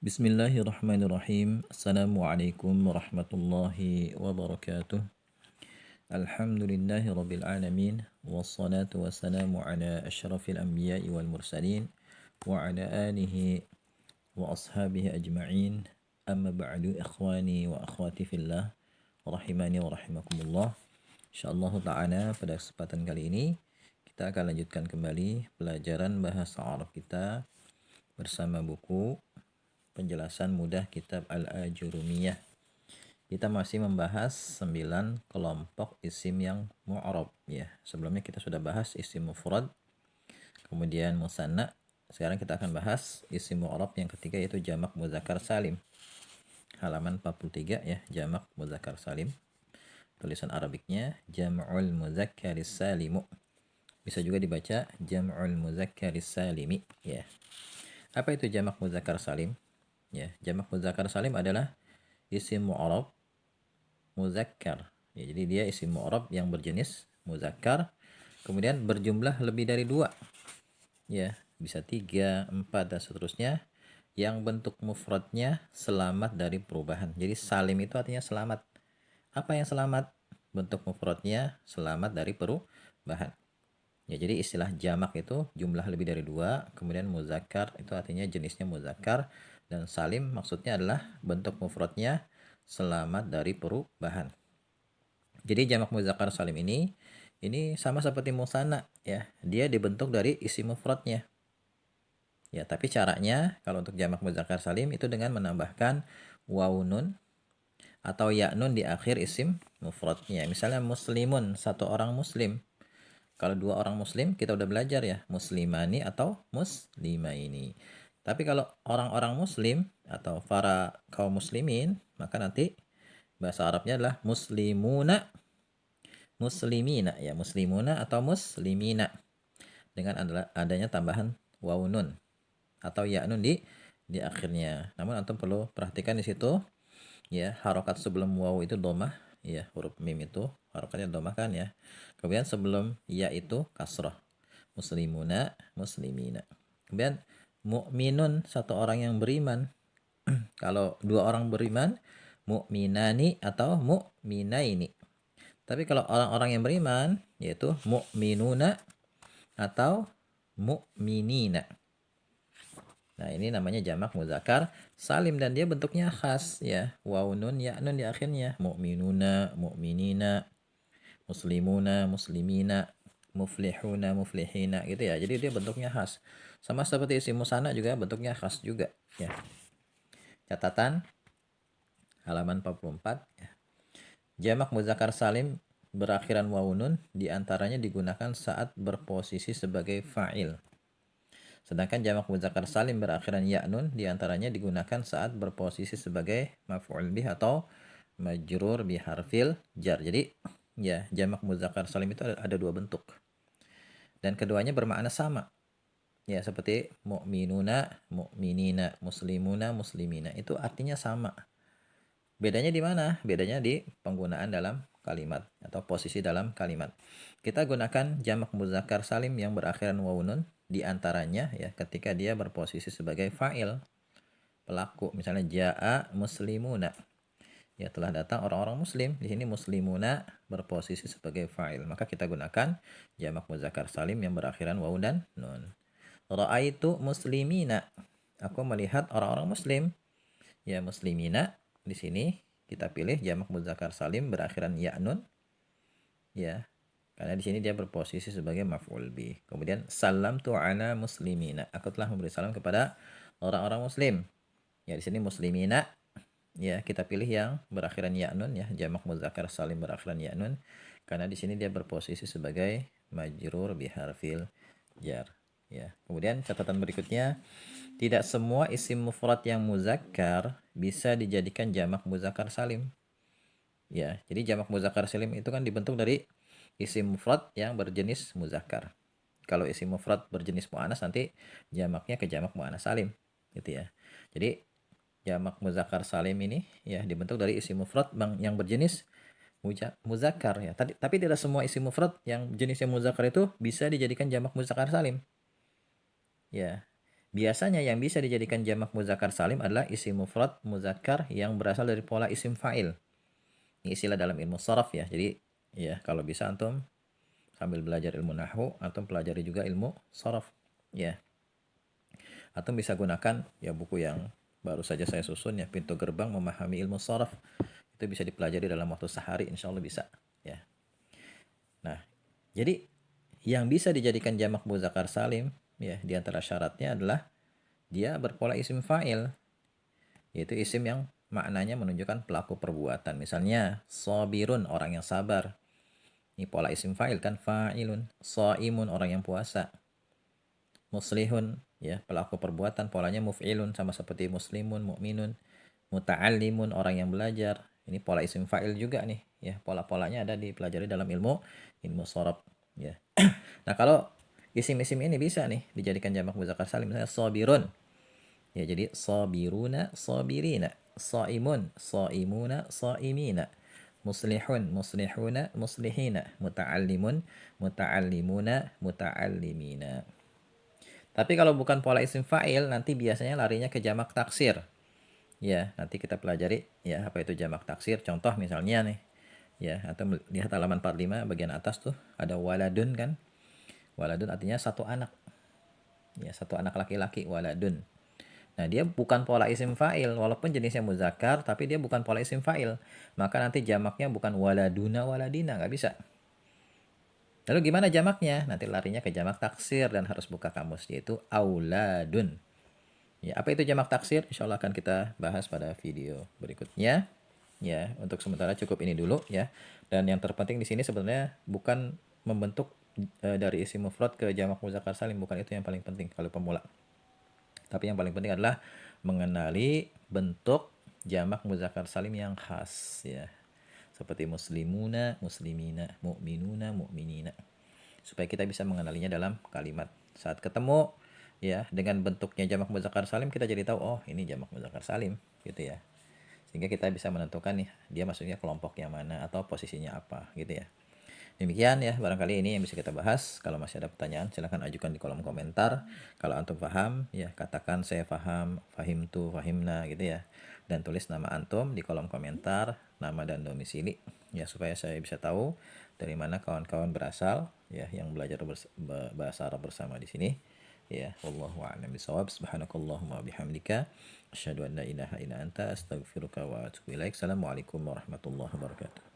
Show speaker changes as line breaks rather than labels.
Bismillahirrahmanirrahim. Assalamualaikum warahmatullahi wabarakatuh. Alhamdulillahi rabbil alamin. Wassalatu wassalamu ala asyrafil anbiya'i wal mursalin. Wa ala alihi wa ashabihi ajma'in. Amma ba'du ikhwani wa akhwati fillah. Rahimani wa rahimakumullah. InsyaAllah ta'ala pada kesempatan kali ini kita akan lanjutkan kembali pelajaran bahasa Arab kita bersama buku penjelasan mudah kitab Al-Ajurumiyah. Kita masih membahas 9 kelompok isim yang mu'rab ya. Sebelumnya kita sudah bahas isim mufrad, kemudian musanna. Sekarang kita akan bahas isim mu'rab yang ketiga yaitu jamak muzakkar salim. Halaman 43 ya, jamak muzakkar salim. Tulisan Arabiknya jam'ul muzakkaris salimu. Bisa juga dibaca jam'ul muzakkaris salimi ya. Apa itu jamak muzakkar salim? Ya, jamak muzakkar salim adalah isim mu'rab muzakkar. Ya, jadi dia isim mu'rab yang berjenis muzakkar, kemudian berjumlah lebih dari 2. Ya, bisa 3, 4 dan seterusnya. Yang bentuk mufradnya selamat dari perubahan. Jadi salim itu artinya selamat. Apa yang selamat? Bentuk mufradnya selamat dari perubahan. Ya, jadi istilah jamak itu jumlah lebih dari 2, kemudian muzakkar itu artinya jenisnya muzakkar, dan salim maksudnya adalah bentuk mufradnya selamat dari perubahan. Jadi jamak muzakkar salim ini sama seperti musanna ya, dia dibentuk dari isi mufradnya. Ya, tapi caranya kalau untuk jamak muzakkar salim itu dengan menambahkan waw nun atau ya nun di akhir isim mufradnya. Misalnya muslimun, satu orang muslim. Kalau 2 orang muslim kita udah belajar ya, muslimani atau muslimaini. Tapi kalau orang-orang muslim atau para kaum muslimin, maka nanti bahasa Arabnya adalah muslimuna, muslimina ya, muslimuna atau muslimina dengan adanya tambahan waw nun atau ya nun di akhirnya. Namun antum perlu perhatikan di situ ya, harokat sebelum waw itu domah ya, huruf mim itu harokatnya domah kan ya. Kemudian sebelum ya itu kasrah. Muslimuna, muslimina. Kemudian mu'minun, satu orang yang beriman. Kalau 2 orang beriman, mu'minani atau mu'minaini. Tapi kalau orang-orang yang beriman, yaitu mu'minuna atau mu'minina. Nah, ini namanya jamak muzakkar salim dan dia bentuknya khas ya. Waw nun ya nun di akhirnya. Mu'minuna, mu'minina, muslimuna, muslimina, muflihuna, muflihina gitu ya. Jadi dia bentuknya khas. Sama seperti isim musanna juga bentuknya khas juga ya. Catatan halaman 44 ya. Jamak muzakkar salim berakhiran waw nun diantaranya digunakan saat berposisi sebagai fa'il. Sedangkan jamak muzakkar salim berakhiran ya nun diantaranya digunakan saat berposisi sebagai maf'ul bih atau majrur bi harfil jar. Jadi ya, jamak muzakkar salim itu ada 2 bentuk. Dan keduanya bermakna sama. Ya, seperti mu'minuna, mu'minina, muslimuna, muslimina. Itu artinya sama. Bedanya di mana? Bedanya di penggunaan dalam kalimat atau posisi dalam kalimat. Kita gunakan jamak muzakkar salim yang berakhiran waw nun di antaranya ya ketika dia berposisi sebagai fa'il, pelaku. Misalnya jaa muslimuna. Ya, telah datang orang-orang muslim. Di sini muslimuna berposisi sebagai fa'il. Maka kita gunakan jamak muzakkar salim yang berakhiran waw dan nun. Ra'aitu muslimina. Aku melihat orang-orang muslim. Ya, muslimina di sini kita pilih jamak muzakkar salim berakhiran ya nun. Ya. Karena di sini dia berposisi sebagai maf'ul bih. Kemudian salamtu ala muslimina. Aku telah memberi salam kepada orang-orang muslim. Ya, di sini muslimina. Ya, kita pilih yang berakhiran ya nun ya, jamak muzakkar salim berakhiran ya nun. Karena di sini dia berposisi sebagai majrur bi harfil jar. Ya. Kemudian catatan berikutnya, tidak semua isim mufrad yang muzakkar bisa dijadikan jamak muzakkar salim. Ya, jadi jamak muzakkar salim itu kan dibentuk dari isim mufrad yang berjenis muzakkar. Kalau isim mufrad berjenis muannas nanti jamaknya ke jamak muannas salim gitu ya. Jadi jamak muzakkar salim ini ya dibentuk dari isim mufrad yang berjenis muzakkar ya. Tapi tidak semua isim mufrad yang jenisnya muzakkar itu bisa dijadikan jamak muzakkar salim. Ya. Biasanya yang bisa dijadikan jamak muzakkar salim adalah isim mufrad muzakkar yang berasal dari pola isim fa'il. Ini istilah dalam ilmu sharaf ya. Jadi ya kalau bisa antum sambil belajar ilmu nahwu antum pelajari juga ilmu sharaf ya. Antum bisa gunakan ya buku yang baru saja saya susun ya, Pintu Gerbang Memahami Ilmu Sharaf. Itu bisa dipelajari dalam waktu sehari, insya Allah bisa ya. Nah, jadi yang bisa dijadikan jamak muzakkar salim ya di antara syaratnya adalah dia berpola isim fa'il, yaitu isim yang maknanya menunjukkan pelaku perbuatan. Misalnya sabirun, orang yang sabar. Ini pola isim fa'il kan, fa'ilun. Shaimun, orang yang puasa. Muslihun, ya pelaku perbuatan, polanya muf'ilun, sama seperti muslimun, mu'minun. Muta'allimun, orang yang belajar. Ini pola isim fa'il juga nih ya, pola-polanya ada dipelajari dalam ilmu sharaf ya. Nah, kalau isim-isim ini bisa nih dijadikan jamak muzakkar salim, misalnya sabirun ya, jadi sabiruna sabirina, saimun saimuna saimina, muslihun muslihuna muslihina, muta'allimun muta'allimuna muta'allimina. Tapi kalau bukan pola isim fa'il, nanti biasanya larinya ke jamak taksir. Ya, nanti kita pelajari ya apa itu jamak taksir. Contoh misalnya nih, ya atau lihat halaman 45 bagian atas tuh ada waladun kan. Waladun artinya satu anak. Ya, satu anak laki-laki, waladun. Nah, dia bukan pola isim fa'il, walaupun jenisnya muzakkar, tapi dia bukan pola isim fa'il. Maka nanti jamaknya bukan waladuna waladina, nggak bisa. Lalu gimana jamaknya? Nanti larinya ke jamak taksir dan harus buka kamus, yaitu auladun. Ya, apa itu jamak taksir? Insya Allah akan kita bahas pada video berikutnya. Ya, untuk sementara cukup ini dulu ya. Dan yang terpenting di sini sebenarnya bukan membentuk dari isim mufrad ke jamak muzakkar salim, bukan itu yang paling penting kalau pemula. Tapi yang paling penting adalah mengenali bentuk jamak muzakkar salim yang khas ya. Seperti muslimuna, muslimina, mu'minuna, mu'minina. Supaya kita bisa mengenalinya dalam kalimat. Saat ketemu ya dengan bentuknya jamak muzakkar salim, kita jadi tahu oh ini jamak muzakkar salim gitu ya. Sehingga kita bisa menentukan nih dia masuknya kelompok yang mana atau posisinya apa gitu ya. Demikian ya, barangkali ini yang bisa kita bahas. Kalau masih ada pertanyaan, silahkan ajukan di kolom komentar. Kalau antum paham, ya katakan saya paham, fahimtu, fahimna gitu ya. Dan tulis nama antum di kolom komentar, nama dan domisili, ya supaya saya bisa tahu dari mana kawan-kawan berasal, ya yang belajar bahasa Arab bersama di sini. Ya, wallahu a'lam bishawab. Subhanakallahumma bihamdika asyhadu an la ilaha illa anta astaghfiruka wa atubu ilaik. Assalamualaikum warahmatullahi wabarakatuh.